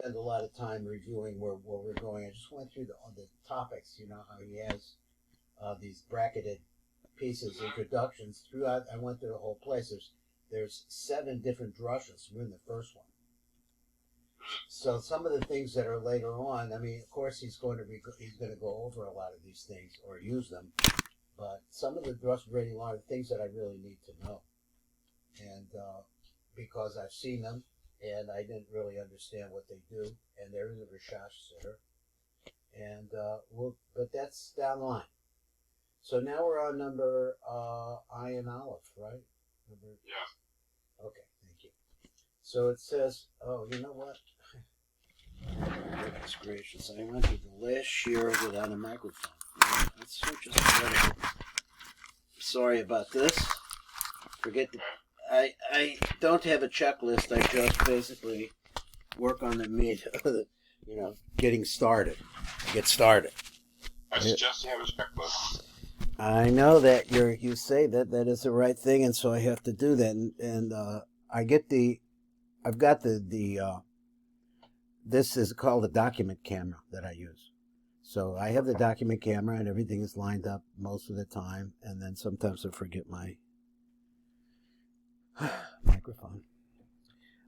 spend a lot of time reviewing where we're going. I just went through the topics. You know how he has these bracketed pieces, introductions throughout. I went through the whole place. There's 7 different drushes. We're in the first one. So some of the things that are later on, I mean, of course, he's going to go over a lot of these things or use them, but some of the drushes are really long, things that I really need to know, and because I've seen them and I didn't really understand what they do, and they're in the Rishash Sitter, and but that's down the line. So now we're on number I and Aleph, right? Yeah. Okay, thank you. So it says, oh, you know what? Goodness gracious, I went through the last year without a microphone. That's just incredible. Sorry about this. Forget the... I don't have a checklist. I just basically work on the meat, getting started. Get started. I suggest you have a checklist. I know that you say that is the right thing, and so I have to do that. And I've got the this is called a document camera that I use. So I have the document camera, and everything is lined up most of the time, and then sometimes I forget my microphone.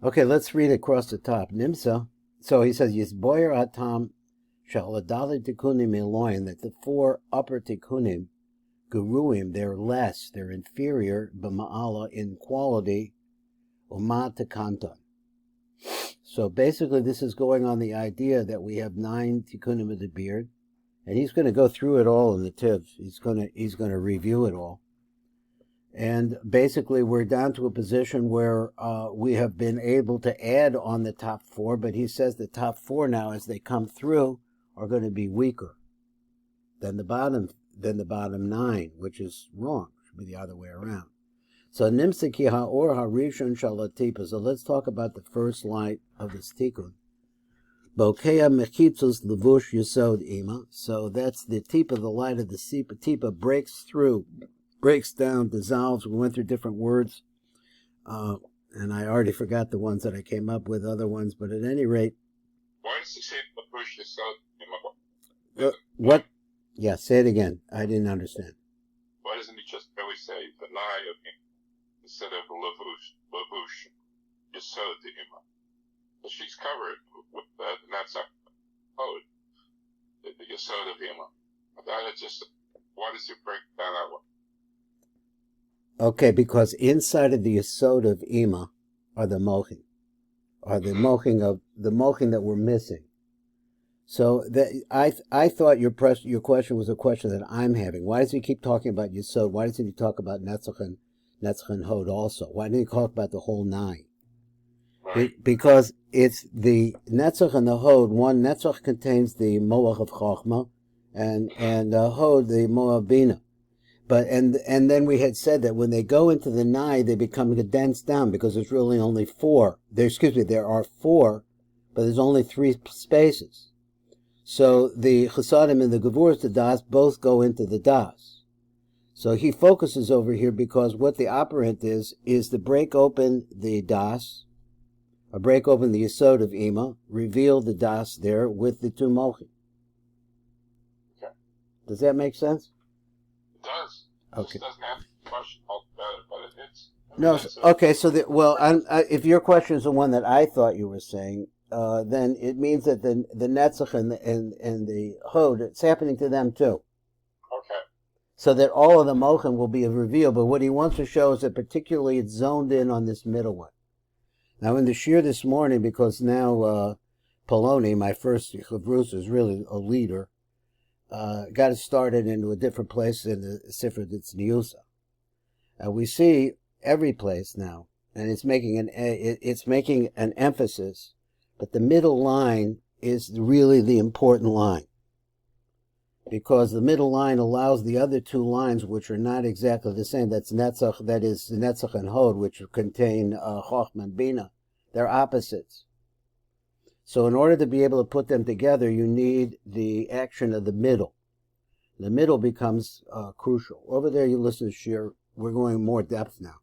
Okay, let's read across the top. Nimsa. So he says, Yisboyer atam shaladali tikunim eloin, that the 4 upper tikunim, guruim, they're less, they're inferior, b'ma'ala, in quality, u'ma tekanton. So basically this is going on the idea that we have 9 tikkunim of the beard, and he's going to go through it all in the tiv. He's going to review it all. And basically we're down to a position where we have been able to add on the top 4, but he says the top 4 now, as they come through, are going to be weaker than the bottom 9, which is wrong. It should be the other way around. So nimsiki ha'or harishon shalatipa. So let's talk about the first light of this tikkun. Bokea mechitzos levush yesod ima. So that's the tipa, the light of the tipa breaks through, breaks down, dissolves. We went through different words, and I already forgot the ones that I came up with, other ones, but at any rate. Why does he say levush yesod ima? What? Yeah, say it again. I didn't understand. Why doesn't he just really say the nai of him instead of levush yesod ima? But she's covered with the nusach code, the yesod of ima. Why does he break down that one? Okay, because inside of the yesod of ima are the mochin, the mochin that we're missing. So I thought your question was a question that I'm having. Why does he keep talking about yesod? Why doesn't he talk about netzach and hod also? Why didn't he talk about the whole 9? Right. Because it's the netzach and the hod. One, netzach contains the moach of chachma, and hod the moach bina. But and then we had said that when they go into the 9, they become condensed down because there's really only 4. There are 4, but there's only 3 spaces. So the chasadim and the gevuras, the das, both go into the das. So he focuses over here because what the operant is to break open the das, or break open the yesod of ima, reveal the das there with the 2 mochim. Okay. Does that make sense? It does. Okay. It doesn't have to question altogether, but it's... No, okay, so if your question is the one that I thought you were saying, then it means that the netzach and the hod, it's happening to them too. Okay. So that all of the mochin will be revealed, but what he wants to show is that particularly it's zoned in on this middle one. Now in the shir this morning, because now Poloni, my first chavrus, is really a leader, got it started into a different place in the sefard it's niusa. We see every place now, and it's making an emphasis. But the middle line is really the important line, because the middle line allows the other 2 lines, which are not exactly the same. That's netzach, that is netzach and hod, which contain chachma and bina. They're opposites. So in order to be able to put them together, you need the action of the middle. The middle becomes crucial. Over there, you listen to shir. We're going more depth now.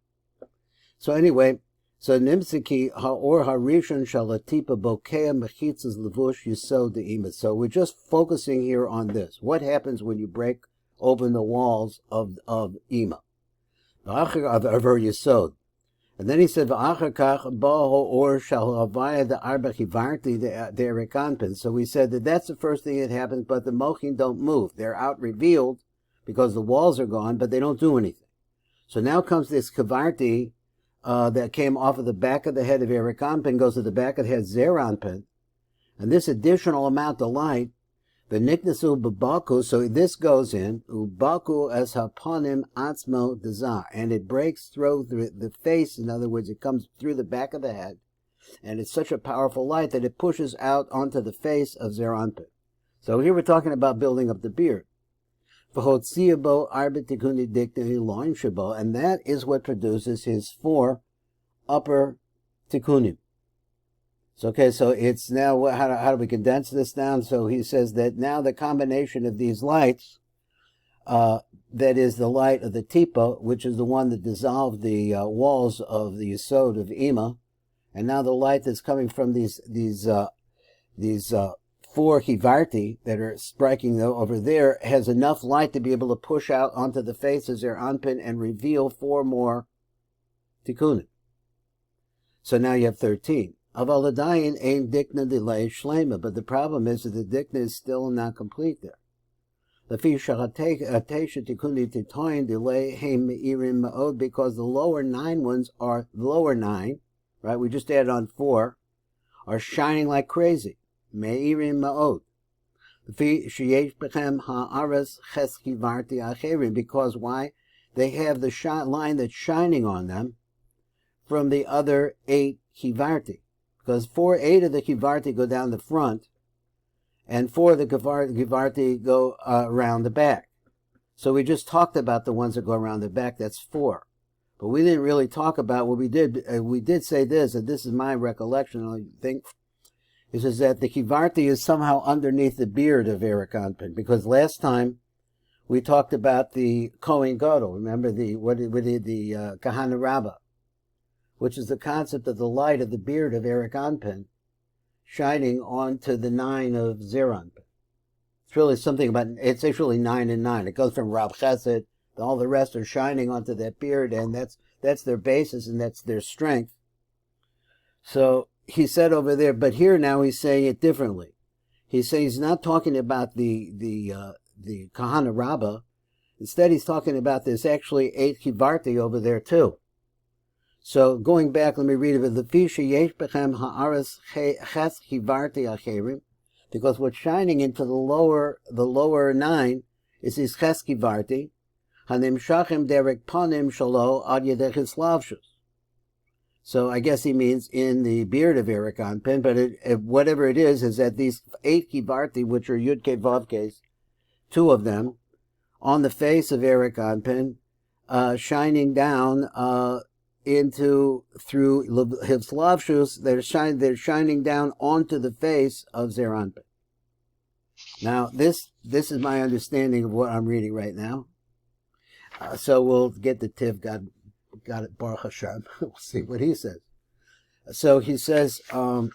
So anyway. So nimsiki ha'or harishon shalatipa bokea mechitzas levush yisod de'ima. So we're just focusing here on this. What happens when you break open the walls of ima? Of yisod. And then he said, V'achar kach bo ha'or shal havaya the arba chivarti the erikanpin. So we said that that's the first thing that happens, but the mochin don't move. They're out revealed because the walls are gone, but they don't do anything. So now comes this kavarti that came off of the back of the head of erikanpin, goes to the back of the head zeranpin, and this additional amount of light, the niknasu babaku, so this goes in, ubaku as haponim atzmo dezah, and it breaks through the face. In other words, it comes through the back of the head, and it's such a powerful light that it pushes out onto the face of zeranpin. So here we're talking about building up the beard. And that is what produces his 4 upper tikkunim. So, okay, so it's now, how do we condense this down? So he says that now the combination of these lights, that is the light of the tipa, which is the one that dissolved the walls of the yesod of ima, and now the light that's coming from these 4 hivarti that are striking over there has enough light to be able to push out onto the face of their anpin and reveal 4 more tikkunim. So now you have 13. Avaladayin ain dikna delay shlema, but the problem is that the dikna is still not complete there. Because the lower 9 ones are the lower 9, right? We just added on 4, are shining like crazy. Me'irim ma'od. Because why? They have the line that's shining on them from the other 8 kivarti. Because 8 of the kivarti go down the front, and 4 of the kivarti go around the back. So we just talked about the ones that go around the back. That's 4. But we didn't really talk about what we did. We did say this, and this is my recollection, I think. It says that the kivarti is somehow underneath the beard of erikanpin, because last time we talked about the Kohen Gadol. Remember the Kahana Rabbah, which is the concept of the light of the beard of erikanpin shining onto the 9 of zeranpin. It's really something about, it's actually 9 and 9. It goes from Rab Chesed, all the rest are shining onto that beard, and that's their basis and that's their strength. So he said over there, but here now he's saying it differently. He's saying he's not talking about the Kahana Rabbah. Instead, he's talking about there's actually 8 kivarti over there too. So going back, let me read it. Because what's shining into the lower 9 is his ches kivarti, hanimshachim derek panim shalo ad yedech hislavshus. So I guess he means in the beard of erikanpin, but whatever it is that these 8 kivarti, which are Yud Ke Vav Kes, 2 of them, on the face of erikanpin, shining down through Hivslavshus, they're shining down onto the face of zeranpin. Now, this is my understanding of what I'm reading right now. So we'll get the Tiv, God got it, Baruch Hashem. We'll see what he says. So he says, Aval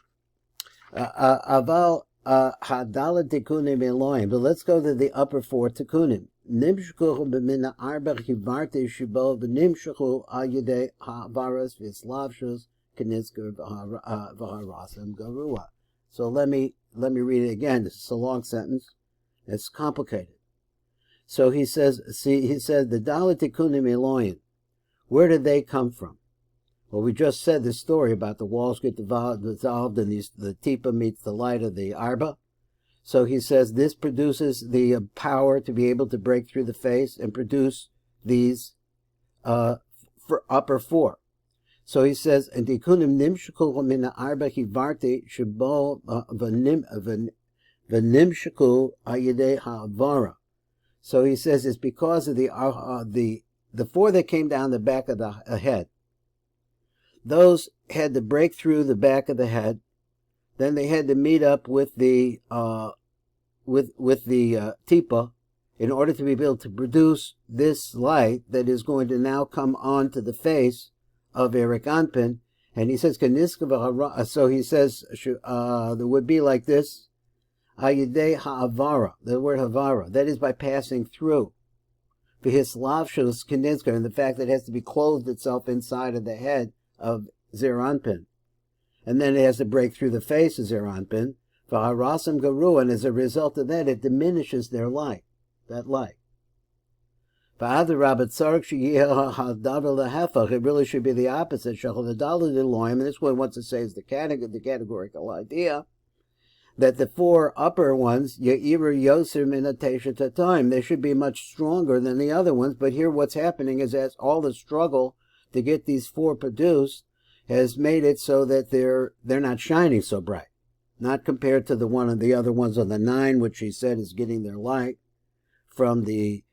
Hadala Tikkunim Elohim. But let's go to the upper 4 Tikkunim. Nimshkuch b'mina arba chivarti shibo v'nimshuchu ayidei ha'avaras v'slavshus k'nizker v'harasam garua. So let me read it again. This is a long sentence. It's complicated. So he says, the Dala Tikkunim Elohim. Where did they come from? Well, we just said this story about the walls get dissolved and the tipa meets the light of the arba. So he says this produces the power to be able to break through the face and produce these for upper 4. So he says, and tikunim nimshku min arba hivarti shabo v'nimshku ayidei ha'avara. So he says it's because of the 4 that came down the back of the head. Those had to break through the back of the head. Then they had to meet up with the tipa in order to be able to produce this light that is going to now come onto the face of erikanpin And he says, so he says, there would be like this, ayidei ha'avara, the word havara, that is by passing through. V'hislavshus kinizka, and the fact that it has to be clothed itself inside of the head of Zeranpin. And then it has to break through the face of Zeranpin. V'harasam garu, and as a result of that, it diminishes their light, that light. It really should be the opposite. And this one wants to say is the categorical idea that the four upper ones, they should be much stronger than the other ones. But here what's happening is that all the struggle to get these four produced has made it so that they're not shining so bright. Not compared to the other ones on the 9, which he said is getting their light from the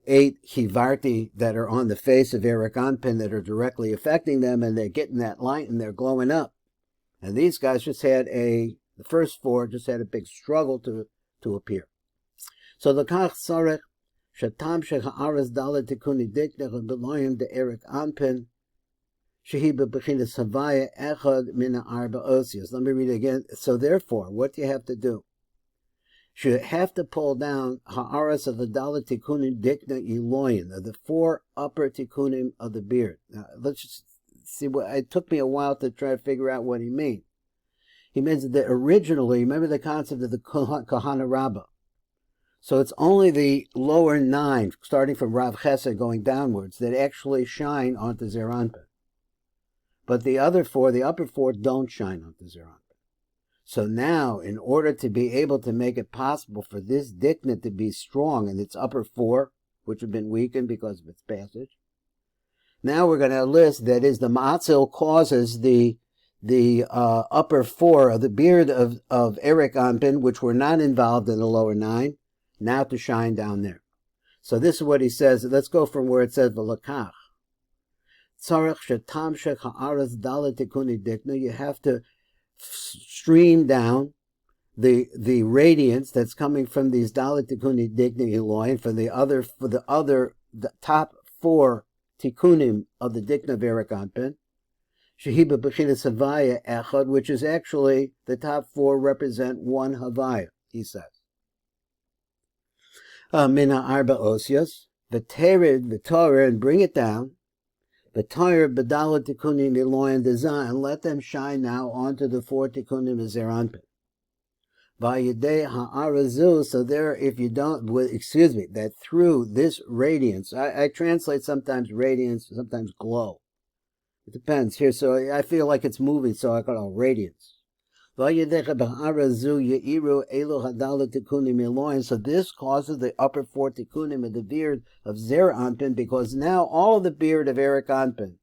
8 hivarti that are on the face of Eric Anpin that are directly affecting them, and they're getting that light and they're glowing up. And these guys just had the first 4 just had a big struggle to appear. So the kach sarech shatam shecha'aras dalet tikuni diknech beloyim de Eric Anpin shehi bebechinas havaya echad min arba osios. Let me read it again. So therefore, what do you have to do? You have to pull down ha'aras of the dalet tikunim dikna iloyin, of the 4 upper tikunim of the beard. Now, let's just see it took me a while to try to figure out what he means. He means that originally, remember the concept of the Kahana Rabbah. So it's only the lower 9, starting from Rav Chesed going downwards, that actually shine onto Zeranpin. But the other 4, the upper 4, don't shine onto Zeranpin. So now, in order to be able to make it possible for this dikna to be strong in its upper 4, which have been weakened because of its passage, now we're going to list, that is, the ma'atzil causes the upper 4 of the beard of Eric Anpin, which were not involved in the lower 9, now to shine down there. So this is what he says. Let's go from where it says v'lakach. Tzarech shetam shech ha'aras dalet tikuni dikna. You have to stream down the radiance that's coming from these dalet tikuni dikna Elohim for the top 4 tikunim of the dikna of Eric Anpin, shehiba b'chinas havaya echad, which is actually the top 4 represent 1 havaya. He says, mina arba osios v'tered v'torah, and bring it down. V'toyer b'dalet tikunim Elohim design, and let them shine now onto the 4 tikunim of Zeranpin. Vayidei ha'arazu, so there, if you don't, that through this radiance, I translate sometimes radiance, sometimes glow. It depends here, so I feel like it's moving, so I call it radiance. So this causes the upper 4 tikunim of the beard of Zer Anpin, because now all of the beard of Eric Anpin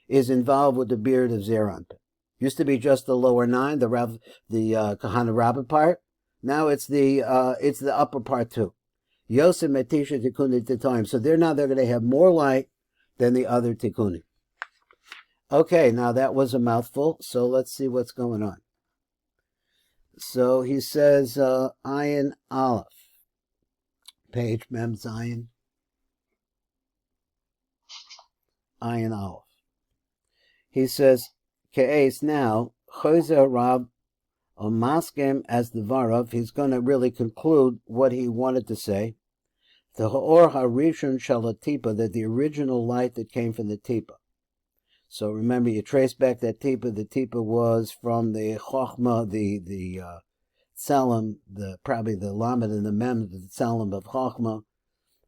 is involved with the beard of Zer Anpin. Used to be just the lower 9, the Kahana Rabbah part. Now it's the upper part too. Yosef Metisha Tikuni Titoim. So they're going to have more light than the other tikunim. Okay, now that was a mouthful, so let's see what's going on. So he says, Ayin Aleph, page Mem Zayin, Ayin Aleph. He says, Ke'es now, Chozer Rab Omaskem as the Varav, he's going to really conclude what he wanted to say. The Ha'or HaRishon Shalatipa, that the original light that came from the Tipa. So remember, you trace back that Tipa. The Tipa was from the Chochmah, the Tselem, probably the Lamed and the Mem, the Tselem of Chochmah,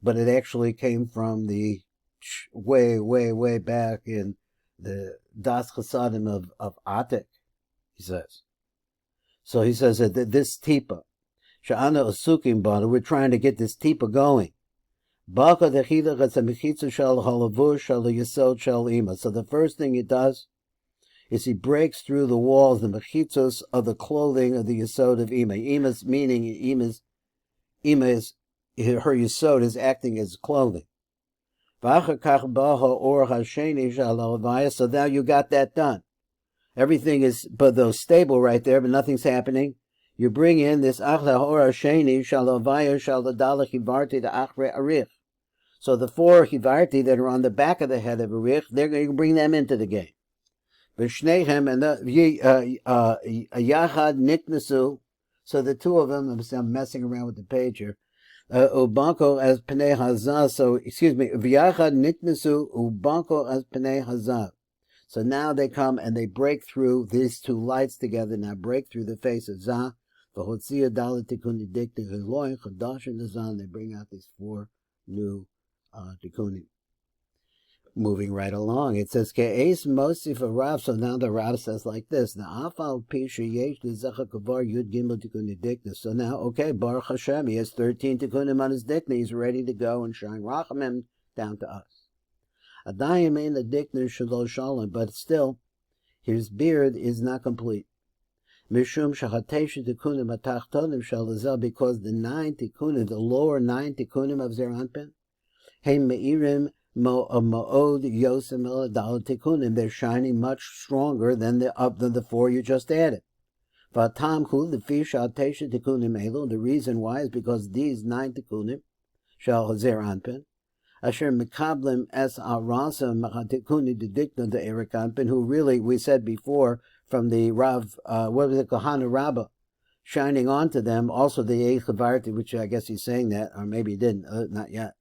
but it actually came from the way, way, way back in the Das Chasadim of Atik, he says. So he says that this Tipa, Sha'ana Asukim Bana, we're trying to get this Tipa going. So the first thing he does is he breaks through the walls, the mechitzos of the clothing of the yesod of Ima. Ima's meaning, her yesod is acting as clothing. So now you got that done. Everything is but though stable right there, but nothing's happening. You bring in this achla or sheni shalavaya shaladalach hivarti the achre arich. So the 4 hivarti that are on the back of the head of arich, they're going to bring them into the game. V'shneihem and Yachad Niknasu. So the two of them, I'm messing around with the page here. Ubanko as Pnei Hazah. So, excuse me, V'yachad Niknasu Ubanko as Pnei Hazah. So now they come and they break through these two lights together. Now break through the face of Zah. V'hotzia dalet tikuni dikti Eloim chadash and Zah. They bring out these four new tikunim. Moving right along, it says Ke'es Mosi for Rav. So now the Rav says like this: the Afal Pisha Yesh L'Zecha Kavar Yud Gimel Tikuni Dikna. So now, okay, Baruch Hashem, he has 13 tikunim on his dikna. He's ready to go and shine Rachamim down to us. Adayim in the dikna Shelo Shalom, but still, his beard is not complete. Mishum Shachatesha Tikunim Atachtonim Shalazel, because the 9 tikunim, the lower 9 tikunim of Zer Anpin, Hey Meirim. They're shining much stronger than the 4 you just added. The reason why is because these 9 tikunim shall hazer anpin asher mekablim es arasa machatikuni dedikna de Erik Anpin, who really, we said before, from the Rav, what was it, Kohana Rabbah, shining onto them, also the Eich Chavarti, which I guess he's saying that, or maybe he didn't, not yet.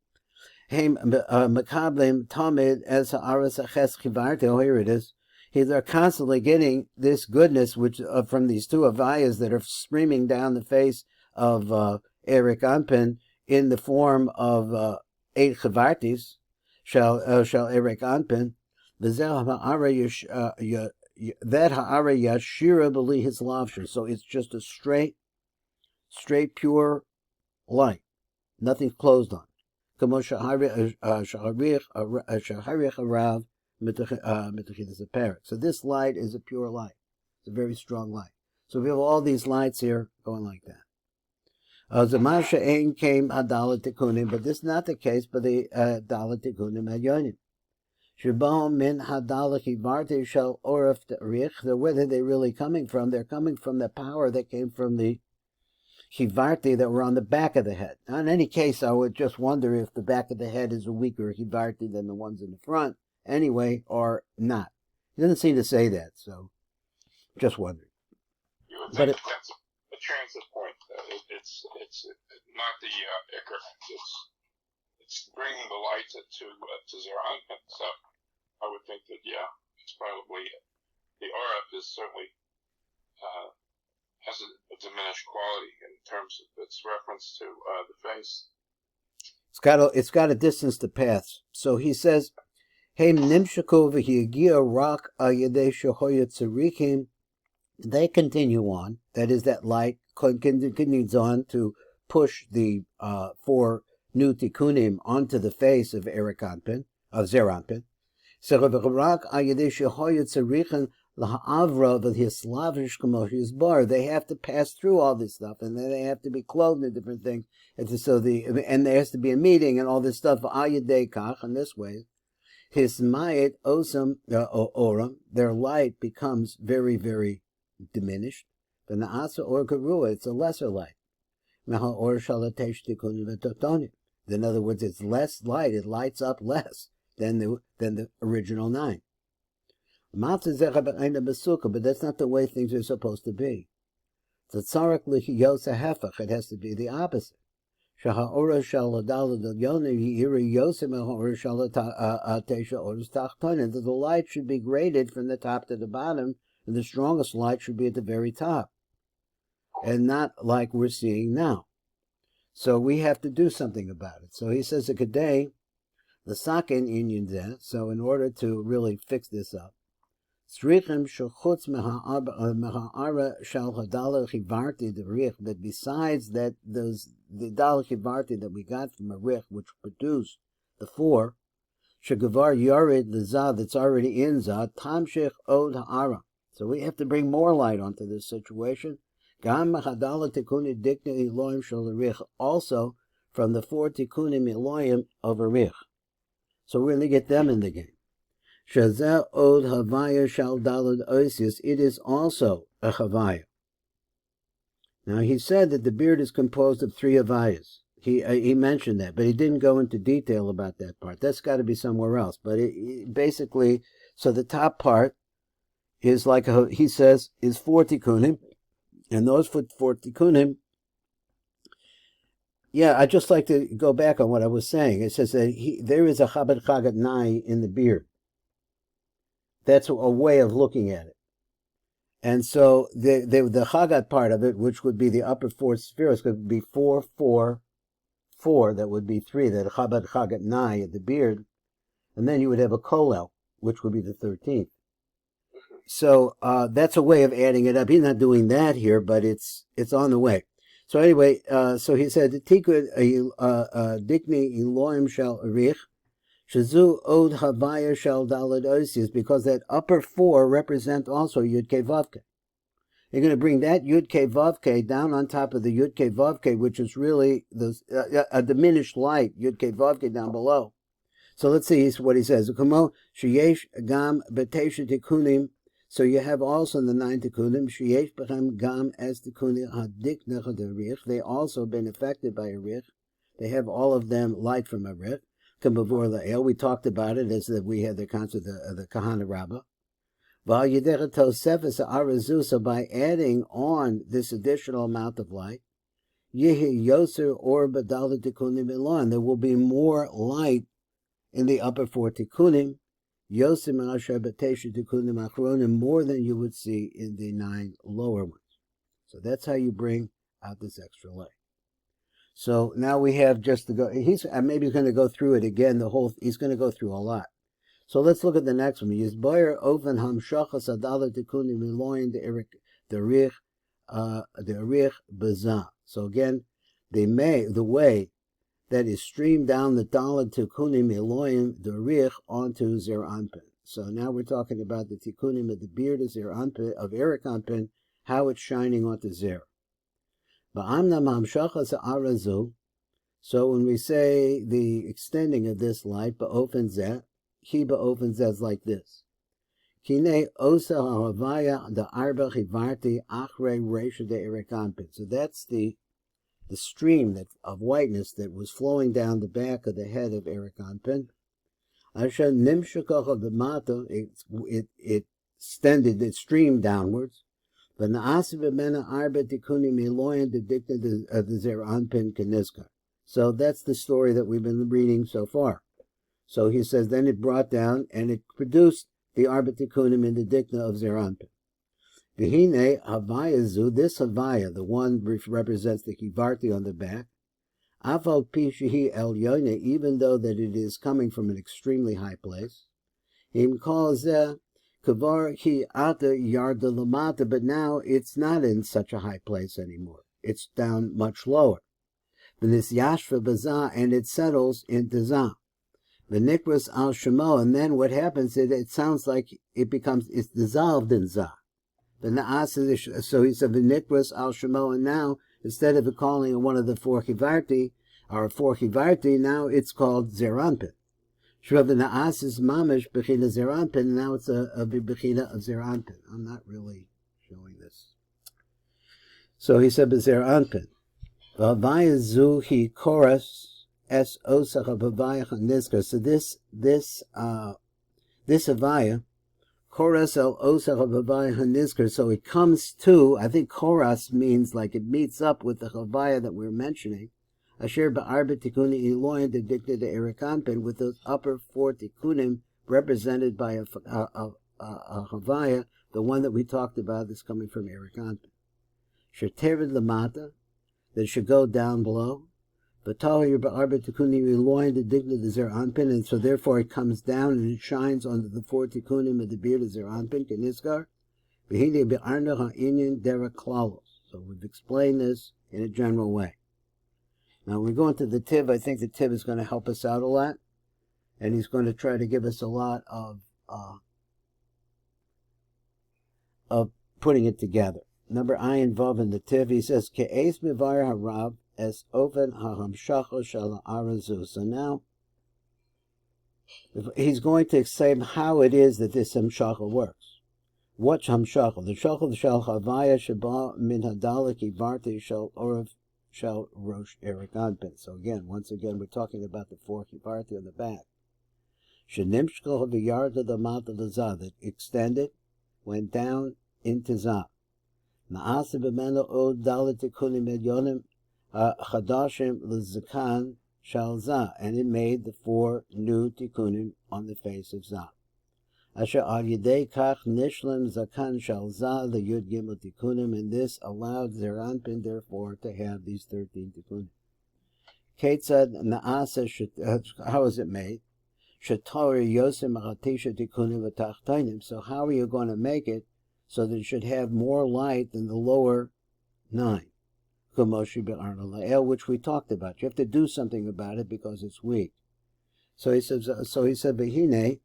Mekablim Tamid as Ha'aras Aches Chivarti. Oh, here it is. They're constantly getting this goodness, which from these two avayas that are streaming down the face of Erik Anpin in the form of 8 Chivartis. Shall Erik Anpin that Ha'ara Yashira B'li his lavsher. So it's just a straight pure light, nothing closed on. This light is a pure light. It's a very strong light. So we have all these lights here going like that. Zamasha Ein came Hadalat Tikunim, but this is not the case for the Dalat Tikunim Hadyonim. Shabam min Hadalat Hivarti Shal Oraf Rich. Where are they really coming from? They're coming from the power that came from the Hivarti that were on the back of the head. Now, in any case, I would just wonder if the back of the head is a weaker Hivarti than the ones in the front, anyway, or not. He doesn't seem to say that, so just wondering. You would think that's a transit point. It's not the ikr. It's bringing the light to Zer Anpin. So I would think that, yeah, it's probably the Oraf is certainly has a diminished quality in terms of its reference to the face. It's got a distance to pass. So he says, "Hey nimshaku v'hiagia rak ayedei shehoyet tzarikim." They continue on. That is, that light continues on to push the 4 new tikkunim onto the face of Erik Anpin, of Zer Anpin. So rak ayedei shehoyet tzarikim. They have to pass through all this stuff, and then they have to be clothed in different things, and there has to be a meeting and all this stuff. In this way, his mayit osam oram, their light becomes very, very diminished. But naasa or karua, it's a lesser light. In other words, it's less light. It lights up less than the original 9. But that's not the way things are supposed to be. It has to be the opposite. The light should be graded from the top to the bottom, and the strongest light should be at the very top, and not like we're seeing now. So we have to do something about it. So he says a kadei, the sakin inyan. So in order to really fix this up, that besides that, the dal chivarti that we got from a rich, which produced the 4, shegavar yared the zah that's already in zah, tamshich od ha'ara. So we have to bring more light onto this situation. Also from the 4 tikkunim Elohim of a rich. So we're going to get them in the game. Shazeh od havaya shal dalad oisius. It is also a havaya. Now he said that the beard is composed of 3 havayas. He mentioned that, but he didn't go into detail about that part. That's got to be somewhere else. But basically, so the top part is like, he says, is 4 tikkunim, and those four tikkunim, yeah, I'd just like to go back on what I was saying. It says that there is a Chabad Chagat Nai in the beard. That's a way of looking at it. And so the Chagat part of it, which would be the upper 4 spheres, could be 4, 4, 4, that would be 3, that Chabad Chagat Nai at the beard, and then you would have a Kolel, which would be the 13th. So that's a way of adding it up. He's not doing that here, but it's on the way. So anyway, so he said, Tikud Dikni Elohim Shel Arich, Shazu Od Havaya Shel Dalad Osius, because that upper 4 represent also Yud Kei Vav Kei. You're going to bring that Yud Kei Vav Kei down on top of the Yud Kei Vav Kei, which is really a diminished light, Yud Kei Vav Kei down below. So let's see what he says. Kamo Sheyesh Gam Betesha Tikunim. So you have also in the 9 tikkunim, sheyesh b'chem gam es tikkunim hadik nechad arich. They also been affected by a rich. They have all of them light from a rich. K'mavor la'el. We talked about it as that we had the concept of the kahana rabbah. V'al yidech tosefes arazu. So by adding on this additional amount of light, yehi yoser or badal tikkunim elon. There will be more light in the upper 4 tikkunim. Yosim Asher Batesha Tikkunim Achronim, more than you would see in the 9 lower ones. So that's how you bring out this extra light. So now we have just to go. Maybe he's going to go through it again. He's going to go through a lot. So let's look at the next one. Yizboyer Oven Hamshachas Adala Tikkunim Eloyin the Arich Bazah. So again, the way that is streamed down the Dalad Tikkunim Elohim, the Rich, onto Zer Anpin. So now we're talking about the Tikkunim of the beard of Zer Anpin, of Eric Anpin, how it's shining onto Zer. Ba'amnam hamshachas arazu. So when we say the extending of this light, ba'ofen zeh, he ba'ofen zeh is like this. Kine osa ha'havaya the arba chivarti achre reisha de Eric Anpin. So that's the stream of whiteness that was flowing down the back of the head of Eric Anpin. Asher nimshakach of the mata, it extended, it streamed downwards. But naasiv b'mena arba tikunim eloyin dedicted of the Zer Anpin kenizkar. So that's the story that we've been reading so far. So he says, then it brought down and it produced the arba tikunim in the dikna of Zer Anpin. V'hine havaya zu, this havaya, the one which represents the kivarti on the back, afal pi shehi elyoine, even though that it is coming from an extremely high place, him calls kavar ki ata yarda lamata, but now it's not in such a high place anymore. It's down much lower. V'nis yashva bazah, and it settles into zah. V'nikras al shemo, and then what happens is it sounds like it's dissolved in zah. So he said, "V'nikras al shemo," and now instead of calling it one of the 4 chivarti or 4 chivarti, now it's called Zer Anpin. Shrav na'as is mamish bechina Zer Anpin. Now it's a bechina of Zer Anpin. I'm not really showing this. So he said, "Zer Anpin." V'havaya zu hi koras es osach havaya chanizkar. So this havaya. Koras el osach havaya hanizkar. So it comes to, I think koras means like it meets up with the havaya that we're mentioning. Asher ba'arba tikkunim eloyin dedicted to Eric Anpin, with those upper 4 tikkunim represented by a havaya, the one that we talked about that's coming from Eric Anpin. Shetered lamata, that should go down below. V'tahir ba'arba tikkunim eloyin dedicted to Zer Anpin, and so therefore it comes down and it shines onto the 4 tikkunim of the beard of Zer Anpin, kenizkar. V'hine be'arna ha'inyan derek klalos. So we've explained this in a general way. Now, when we go into the Tiv, I think the Tiv is going to help us out a lot, and he's going to try to give us a lot of putting it together. Number I involved in the Tiv, he says, Ke'ez mivar harav es oven ha'hamshacha shel arazu. So now, he's going to explain how it is that this hamshacha works. What hamshacha? The shachal shel havaya sheba min hadalik ivarti shel orav shel rosh Eric Anpin. So again, once again, we're talking about the 4 kivarti on the back. Shenimshkal v'yarda the mouth of the zah, that extended went down into Zah. Na'asa b'meno od dalet tikunim elyonim chadashim l'zakan shal Zah, and it made the 4 new tikunim on the face of Zah. Asher al yedei kach nishlam zakan shal Zah the yud gimel tikunim, and this allowed Zeir Anpin therefore to have these 13 tikunim. Ketzad na'asa, how is it made? Shetori yosem achatisha tikunim v'tachtainim. So how are you going to make it so that it should have more light than the lower 9? Kumoshi be'arna la'el, which we talked about. You have to do something about it because it's weak. So he said, Behine,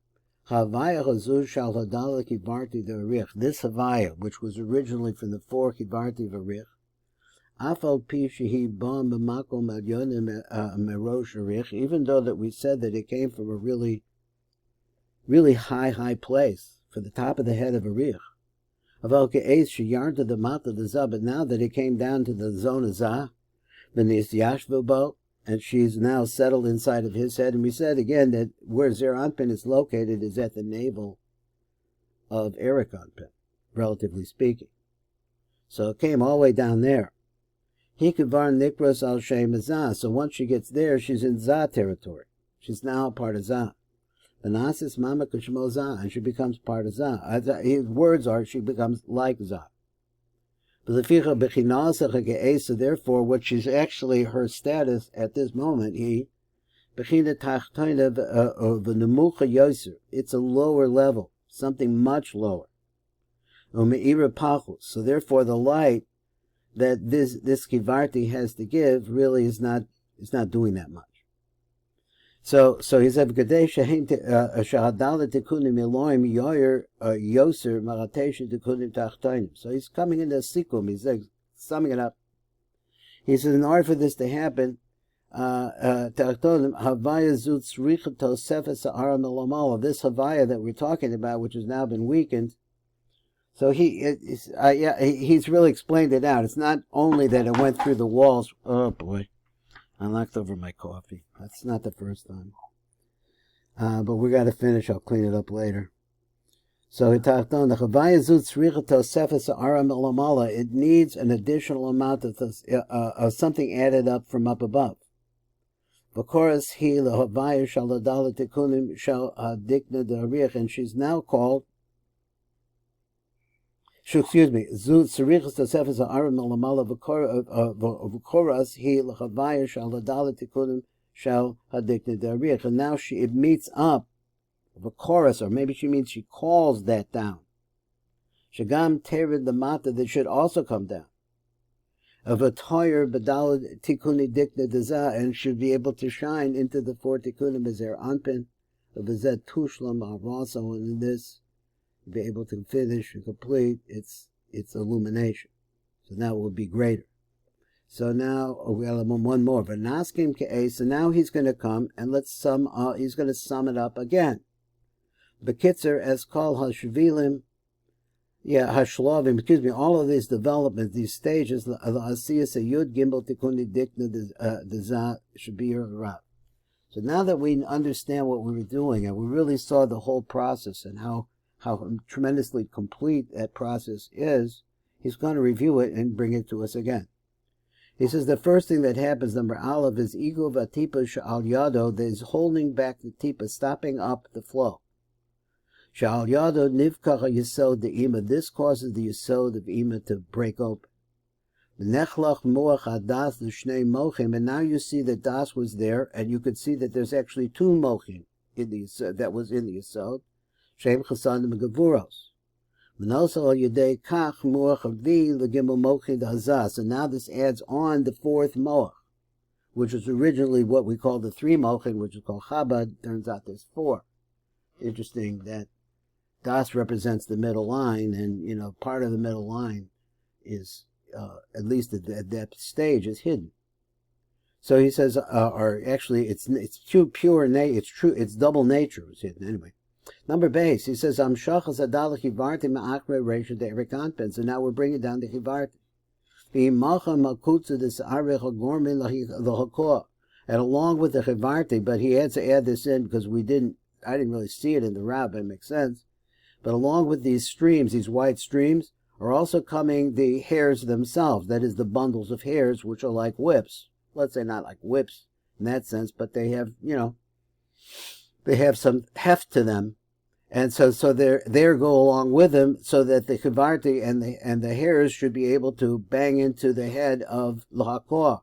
Havaya Hazu shal hadala kivarti d'arich. This Havaya, which was originally from the 4 kivarti d'arich, afal pi shehi bam b'makom elyonim merosh arich, even though that we said that it came from a really, really high place, for the top of the head of Arich. Aval ke'ez sheyarta the mata the Zah, but now that it came down to the zone of Zah, beneath Yashvu bo, and she's now settled inside of his head. And we said again that where Zeir Anpin is located is at the navel of ARI Anpin, relatively speaking. So it came all the way down there. He kivar nikros al shem Zah. So once she gets there, she's in Zah territory. She's now a part of Zah. Benasis mama kishmo Zah, and she becomes part of Zah. His words are she becomes like Zah. So therefore, what she's actually, her status at this moment, it's a lower level, something much lower. So therefore, the light that this kivarti has to give really is not doing that much. So he said, so he's coming in a sikum. He's like summing it up. He says, in order for this to happen, this Havaya that we're talking about, which has now been weakened, so he's really explained it out. It's not only that it went through the walls. Oh boy. I knocked over my coffee. That's not the first time. But we got to finish. I'll clean it up later. So it needs an additional amount of something added up from up above. And she's now called, excuse me, and now she it meets up of a chorus, or maybe she means she calls that down. Shagam terid the mata that should also come down. Of a toyer badal tikuni dikna deza, and should be able to shine into the 4 tikunim as Zeir Anpin of a zet tushlam arvaso, and in this be able to finish and complete its illumination. So now it will be greater. So now we have one more. But naskim ke'e. So now he's going to come and he's going to sum it up again. Bekitzer as kol hashvilim, hashlovim. Excuse me. All of these developments, these stages, the asiyas yud gimel tikuni dikna deza should be your rab. So now that we understand what we were doing and we really saw the whole process and how tremendously complete that process is, he's going to review it and bring it to us again. He says the first thing that happens, number aleph, is ego vatipa sha'al yado, that is holding back the tipa, stopping up the flow. Sha'al yado nivkacha yesod de'ima, this causes the yesod of ima to break open. Nechlach moach hadas l'shnei mochim, and now you see that das was there, and you could see that there's actually 2 mochim in the yesod, that was in the yesod. Shem chasanim gevuros. So now this adds on the 4th moach, which was originally what we call the 3 mochin, which is called Chabad. Turns out there's 4. Interesting that Das represents the middle line, and part of the middle line is, at least at that stage, is hidden. So he says, or actually, it's pure, it's true, it's double nature is hidden anyway. Number base, he says, so now we're bringing down the Chivarti. And along with the Chivarti, but he had to add this in because I didn't really see it in the Rab, but it makes sense. But along with these streams, these white streams, are also coming the hairs themselves. That is, the bundles of hairs, which are like whips. Let's say not like whips in that sense, but they have, they have some heft to them. And so there go along with them, so that the kivarti and the hairs should be able to bang into the head of l'hakoah.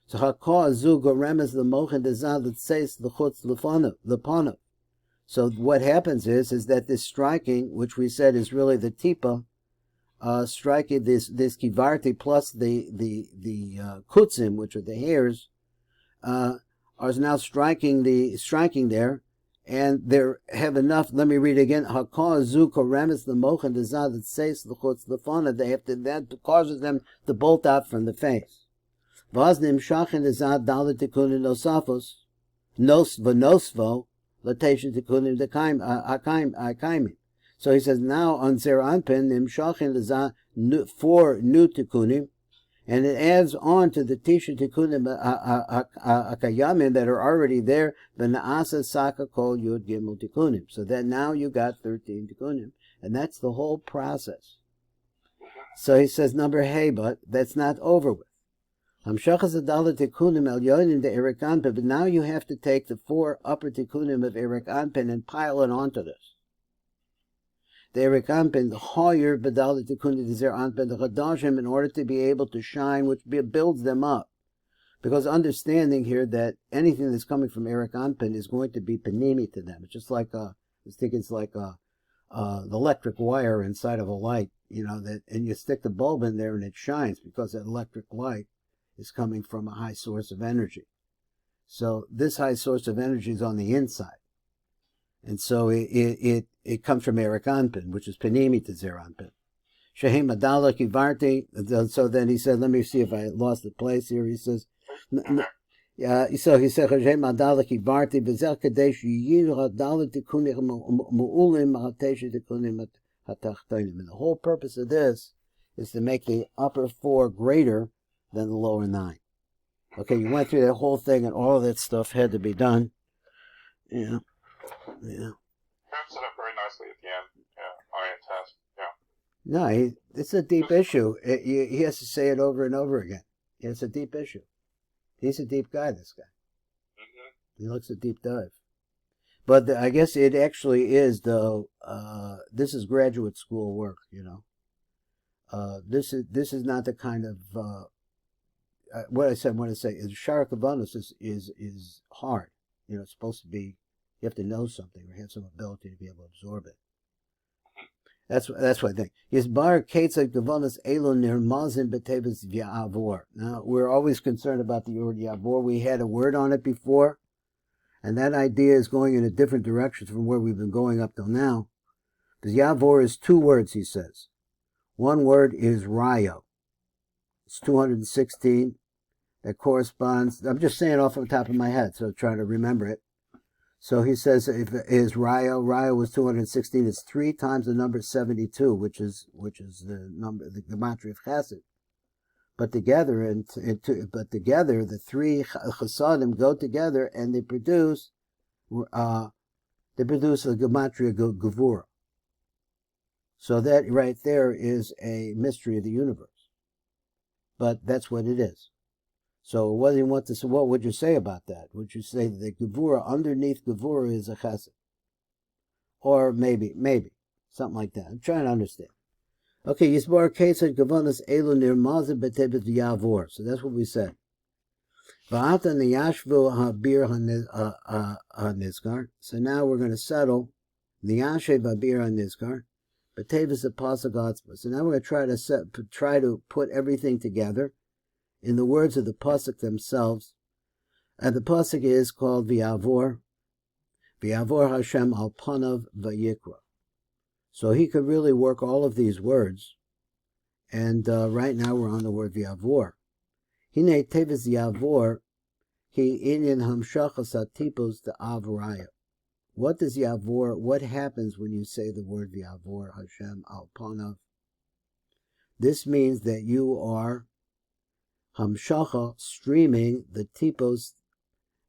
So hakoah zu goremes l'mochen dezad l'tseis l'chutz l'ponav. So what happens is that this striking, which we said is really the tipa, striking this kivarti plus the kutzim, which are the hairs, are now striking there. And they have enough. Let me read again. That causes them to bolt out from the face. So he says now on Zer Anpin 4 new tikkunim, and it adds on to the Tisha Tikkunim Akayamin that are already there, the Naasa Saka Kol Yud Gimel Tikkunim. So that now you got 13 Tikkunim. And that's the whole process. So he says, number hey, but that's not over with. But now you have to take the 4 upper Tikkunim of Erik Anpin and pile it onto this. The Erik Anpin, the Hoyer Badal Tikkuni Zer Anpin, the Chadashim, in order to be able to shine, which builds them up. Because understanding here that anything that's coming from Erik Anpin is going to be panimi to them. It's just like the electric wire inside of a light, and you stick the bulb in there and it shines because that electric light is coming from a high source of energy. So this high source of energy is on the inside. And so it comes from Erik Anpin, which is Panemi to Zer Anpin. Shehem Adala Kivarti. So then he said, let me see if I lost the place here. He says, so he said, Shehem Adala Kivarti, Bezel Kadesh Yir Adala Tikunim Mu'ulim Mahatesha Tikunim Hatachtonim. And the whole purpose of this is to make the upper 4 greater than the lower 9. Okay, you went through that whole thing, and all of that stuff had to be done. Yeah. Wraps it up very nicely at the end. Yeah, iron test. Yeah. No, it's a deep issue. He has to say it over and over again. It's a deep issue. He's a deep guy, this guy. Mm-hmm. He looks a deep dive. But I guess it actually is, though. This is graduate school work, This is not the kind of what I want to say is Shara Kavanos is hard. It's supposed to be. You have to know something or have some ability to be able to absorb it. That's what I think. Now, we're always concerned about the word Yavor. We had a word on it before, and that idea is going in a different direction from where we've been going up till now. Because Yavor is 2 words, he says. One word is Rayo. It's 216. That corresponds, I'm just saying off the top of my head, so try to remember it. So he says, if it is Rayo was 216. It's 3 times the number 72, which is the number, the gematria of Chesed. But together, the 3 Chasadim go together and they produce a gematria Gevura. So that right there is a mystery of the universe. But that's what it is. So what would you say about that? Would you say that the Gevura, underneath Gevura, is a Chesed? Or maybe, something like that. I'm trying to understand. Okay, Yisbar Kesed Gavanas Elu Nirmazim Betebet Yavor. So that's what we said. Va'ata Niyashvu Habir HaNizkar. So now we're going to settle Niyashe Habir HaNizkar. Betebet Pasuk Atzma. So now we're going to try to put everything together in the words of the pasuk themselves, and the pasuk is called Vayaavor Hashem al panav vayikra. So he could really work all of these words, and right now we're on the word Vayaavor. Hine tevis Yavor, he inyan hamshachas atipos the avraya. What does Yavor? What happens when you say the word Vayaavor Hashem al panav? This means that you are Hamshacha, streaming the tipos,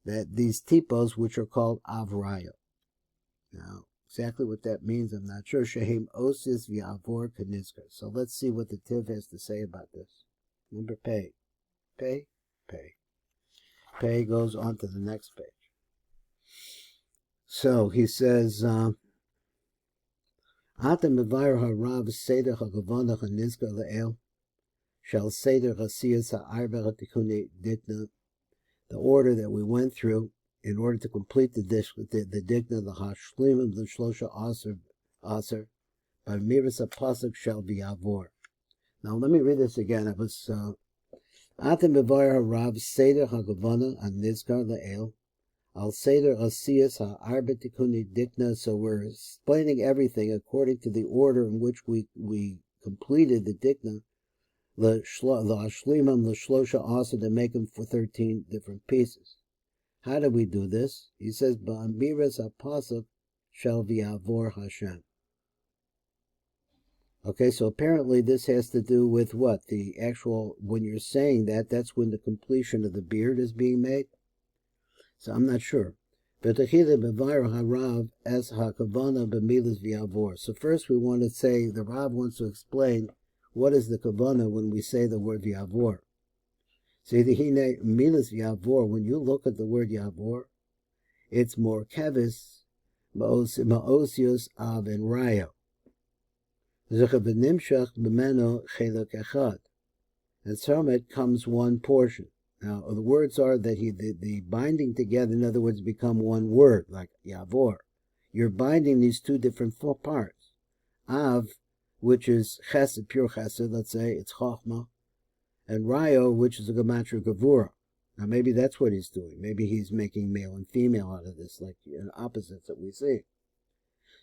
these tipos which are called avraya. Now, Exactly what that means, I'm not sure. Shehem osis v'avor kanizkar. So let's see what the Tiv has to say about this. Number pay. Pay. Pay goes on to the next page. So he says, Atam mevayer harav seder hagavana hanizkar le'el shall seder hasiyas ha'arba ha'tikuni dikna. The order that we went through in order to complete the dikna, the hashlimim, the shlosha aser, by miras pasuk shall be avor. Now let me read this again. It was Atem bevar harav seder hagavana an nizkar le'el al seder asiyas ha'arba tikuni dikna. So we're explaining everything according to the order in which we completed the dikna, the hashlimim, the shlosha aser, to make them for 13 different pieces. How do we do this? He says, Ba'amiras ha'pasuk shall v'avor Hashem. Okay, so apparently this has to do with what? The actual, when you're saying that, that's when the completion of the beard is being made? So I'm not sure. So first we want to say, the Rav wants to explain what is the kavanah when we say the word v'avor. See, the hine milas yavor, when you look at the word yavor, it's more kevis, ma'osios av and raya. Zechabenimshach b'meno chelak echad. And from it comes one portion. Now, the words are that the binding together, in other words, become one word, like yavor. You're binding these two different parts. Av, which is chesed, pure chesed, let's say, it's chochmah, and Rayo, which is a gematria gavura. Now maybe that's what he's doing. Maybe he's making male and female out of this, like an opposites that we see.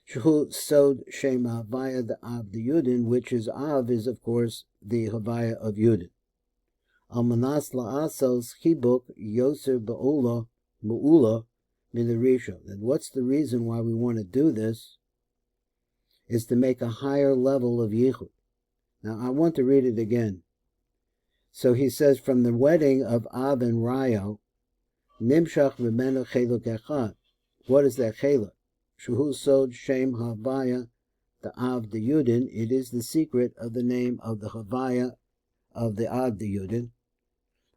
Shehu sod shem havaya the av the Yudin, which is av is of course the havaya of Yudin. Almanas la'asos chibuk yoser ba'ula mu'ula minarisha. And what's the reason why we want to do this? Is to make a higher level of yichud. Now I want to read it again. So he says, from the wedding of Av and Rayo, Nimshach v'menu cheluk echad. What is that cheluk? Shuhu sod shem havaya, the Av the Yudin. It is the secret of the name of the havaya of the Av the Yudin.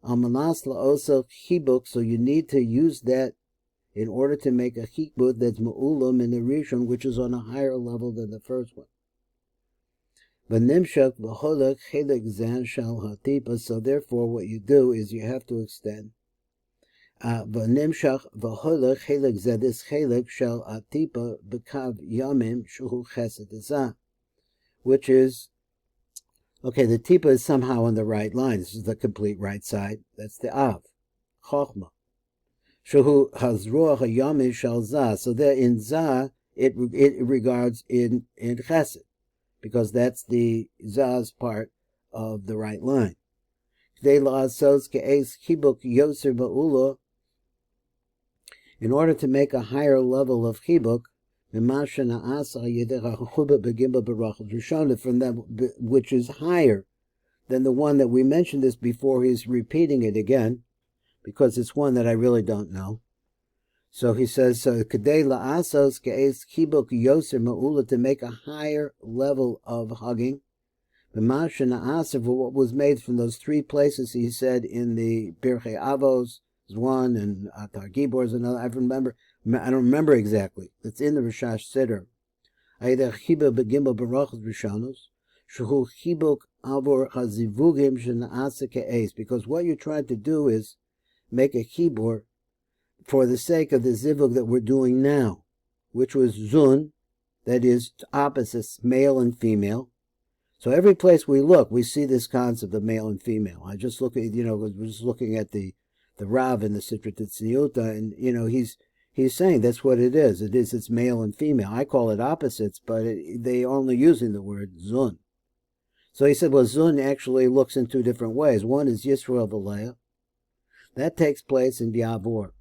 Almanas la'oso chibuk. So you need to use that in order to make a chibuk that's ma'ulam in the rishon, which is on a higher level than the first one. So therefore what you do is you have to extend. This which is, okay, the tipa is somehow on the right line. This is the complete right side. That's the av, chochma. So there in za, it regards in chesed, because that's the Zaz part of the right line. In order to make a higher level of chibuk, from that which is higher than the one that we mentioned this before, he's repeating it again, because it's one that I really don't know. So he says, so kadei la'asos ke'es chibuk yoser ma'ula, to make a higher level of hugging. B'masha na'aser, for what was made from those three places he said in the Pirchei Avos is one, and Atar Gibor is another. I don't remember exactly. It's in the Rishash Siddur. Either chibuk begimel barachos rishanos, shehu chibuk avor hazivugim shena'asa ke'es, because what you're trying to do is make a chibur for the sake of the zivug that we're doing now, which was zun, that is opposites, male and female. So every place we look, we see this concept of male and female. I just look at, we're just looking at the Rav in the Sitra Tzniuta, and, he's saying that's what it is. It's male and female. I call it opposites, but they only using the word zun. So he said, well, zun actually looks in two different ways. One is Yisrael V'Leah. That takes place in Yavor.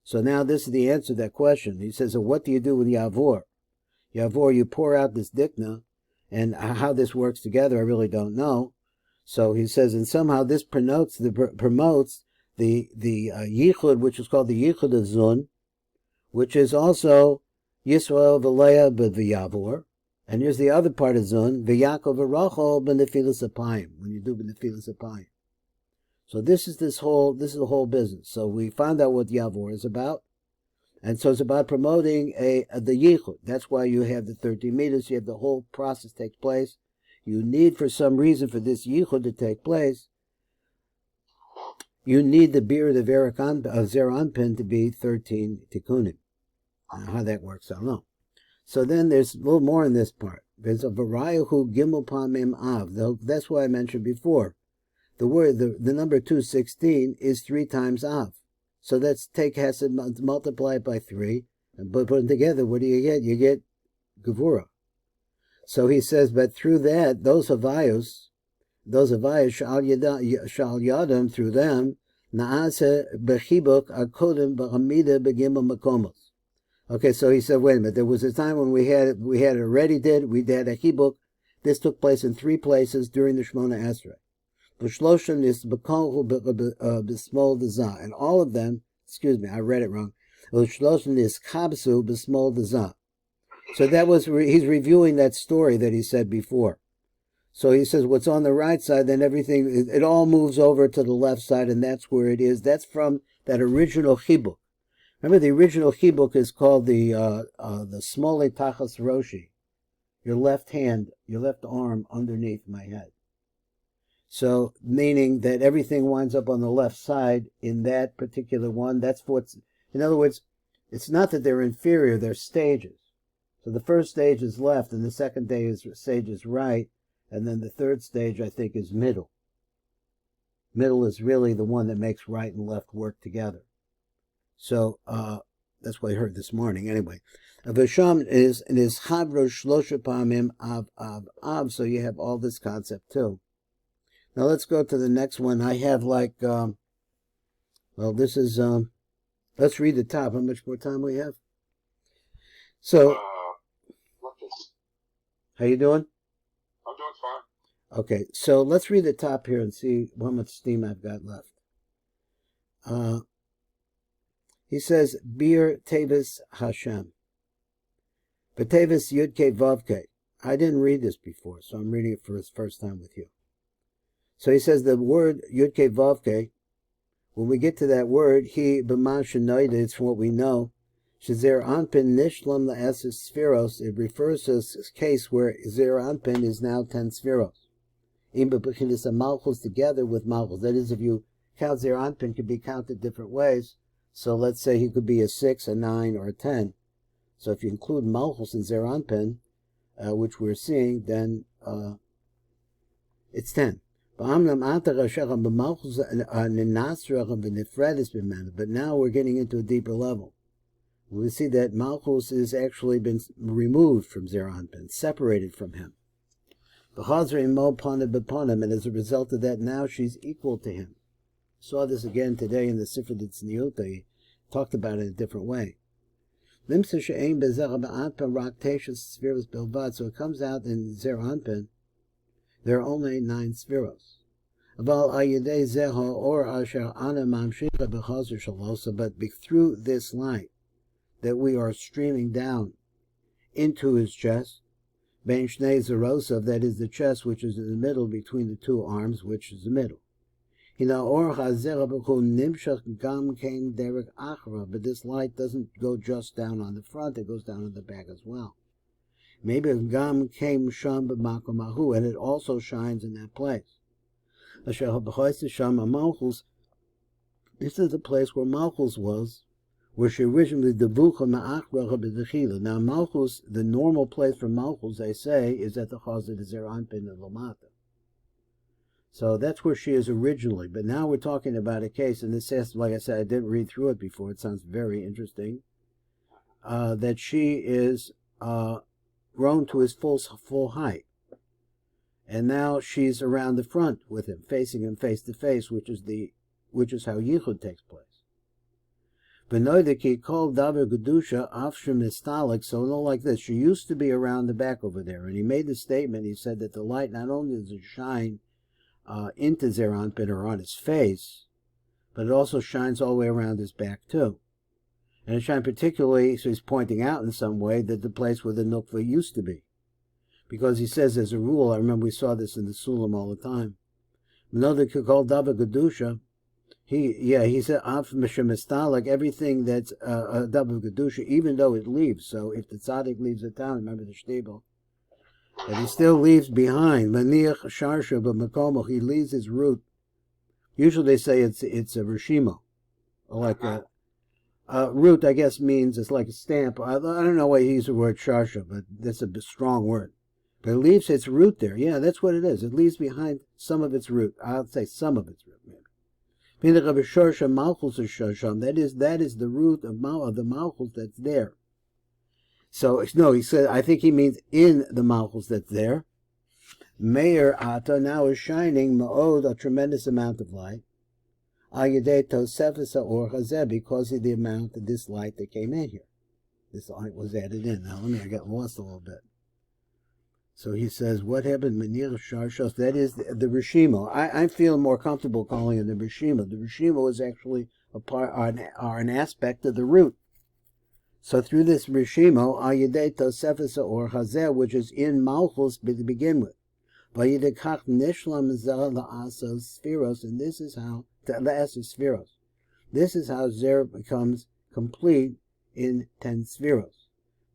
So now this is the answer to that question. He says, so what do you do with Yavor? Yavor, you pour out this dikna, and how this works together, I really don't know. So he says, and somehow this promotes the yichud, which is called the yichud of zun, which is also Yisrael v'leah Vayaavor. And here's the other part of Zun, V'Yaakov v'Rachel b'nefilas apayim, when you do b'nefilas apayim. So this is the whole business. So we found out what Yavor is about. And so it's about promoting the yichud. That's why you have the 13 meters. You have the whole process take place. You need, for some reason, for this yichud to take place, you need the beer of Zer Anpin to be 13 tikkunim. How that works, I don't know. So then there's a little more in this part. There's a Varayahu Gimel Pamim Av. That's why I mentioned before. The word, the number 216 is 3 times Av. So that's take Hesed, multiply it by 3, and put them together. What do you get? You get Gevura. So he says, but through that, those Havayos, Shal Yadam, through them, Naase Bechibuk Akodim B'Hamida Begimel Makomos. Okay, so he said, wait a minute, there was a time when we had it already we had a Hibuk. This took place in 3 places during the Shmona Esrei. B'Shloshen is B'Kolhu B'Smol Dezah. And all of them, excuse me, I read it wrong. B'Shloshen is Kabsu B'Smol Dezah. So that was, he's reviewing that story that he said before. So he says what's on the right side, then everything, it all moves over to the left side, and that's where it is. That's from that original Chibuk. Remember, the original Chibuk is called the Smole Tachas Roshi. Your left hand, your left arm underneath my head. So, meaning that everything winds up on the left side in that particular one. That's what's, in other words, it's not that they're inferior, they're stages. So the first stage is left, and the second stage is right, and then the third stage, I think, is middle. Middle is really the one that makes right and left work together. So, that's what I heard this morning. Anyway, Visham is Chavro Shlosha Pamim Av, so you have all this concept too. Now let's go to the next one. I have this is, let's read the top. How much more time we have? So, how you doing? I'm doing fine. Okay, so let's read the top here and see how much steam I've got left. He says, Bir Tevis Hashem. Tevis Yudke Vavke. I didn't read this before, so I'm reading it for his first time with you. So he says the word Yudke Vavke, when we get to that word, he b'man shenoida, it's from what we know. Shazer Anpin Nishlam La'esis Spheros, it refers to a case where Zer Anpin is now 10 Spheros. Imba B'chilis Malchus together with Malchus. That is, if you count Zer Anpin, could be counted different ways. So let's say he could be a 6, a 9, or a 10. So if you include Malchus and Zer Anpin, which we're seeing, then it's 10. But now we're getting into a deeper level. We see that Malchus is actually been removed from Zer Anpin, separated from him. And as a result of that, now she's equal to him. Saw this again today in the Sefard Ari. He talked about it in a different way. So it comes out in Zer Anpin, there are only 9 spheros. But through this light that we are streaming down into his chest, Ben Shnei Zerosov, that is the chest which is in the middle between the 2 arms, which is the middle. But this light doesn't go just down on the front, it goes down on the back as well. Maybe Gam came Sham B'Makomahu, and it also shines in that place. This is the place where Malchus was, where she originally devucha ma'achracha b'dechila. Now Malchus, the normal place for Malchus, they say, is at the Chazad Zer Anpin of Lamata. So that's where she is originally. But now we're talking about a case, and this says, like I said, I didn't read through it before. It sounds very interesting. That she is grown to his full height. And now she's around the front with him, facing him face to face, which is how Yichud takes place. Benoidiki called Davar Gedusha Afshim Nistalik, so no like this. She used to be around the back over there, and he made the statement, he said that the light not only does it shine into Zer Anpin or on his face, but it also shines all the way around his back too. And Hashem particularly, so he's pointing out in some way that the place where the nukva used to be. Because he says as a rule, I remember we saw this in the Sulam all the time, Another kol davar gedusha, he said af mishemistalek, everything that's a davar gedusha, even though it leaves. So if the tzaddik leaves the town, remember the shtibel, that he still leaves behind. Maniach sharsha b'makomo, he leaves his root. Usually they say it's a rishimo, like a root. I guess means it's like a stamp. I don't know why he used the word sharsha, but that's a strong word. But it leaves its root there. Yeah, that's what it is. It leaves behind some of its root. I'll say some of its root, maybe. That is the root of the malchus that's there. So, no, he said, I think he means in the malchus that's there. Meir Ata now is shining ma'od, a tremendous amount of light. Because of the amount of this light that came in here. This light was added in. Now, I got lost a little bit. So he says, what happened? Menir Sharshos, that is the Rishimo. I feel more comfortable calling it the Rishimo. The Rishimo is actually a part, or an aspect of the root. So through this Rishimo, Ayedei Tosefesa or Hazer, which is in Malchus to begin with. Vayidekach Nishlam Zer La'asos Spheros, and this is how, La'asos Spheros. This is how Zer becomes complete in 10 Spheros.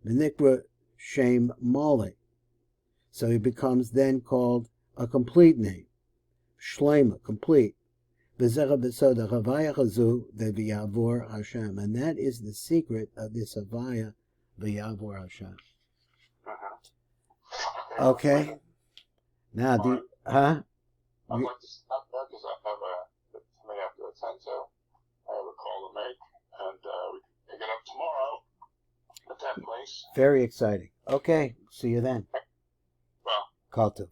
Menikra Shem Male. So he becomes then called a complete name. Shlema, complete. And that is the secret of this Havaya Vayaavor Hashem. Okay? Now, I'd like to stop there because I have something I have to attend to. I have a call to make, and we can pick it up tomorrow at that place. Very exciting. Okay, see you then. Well, Call to.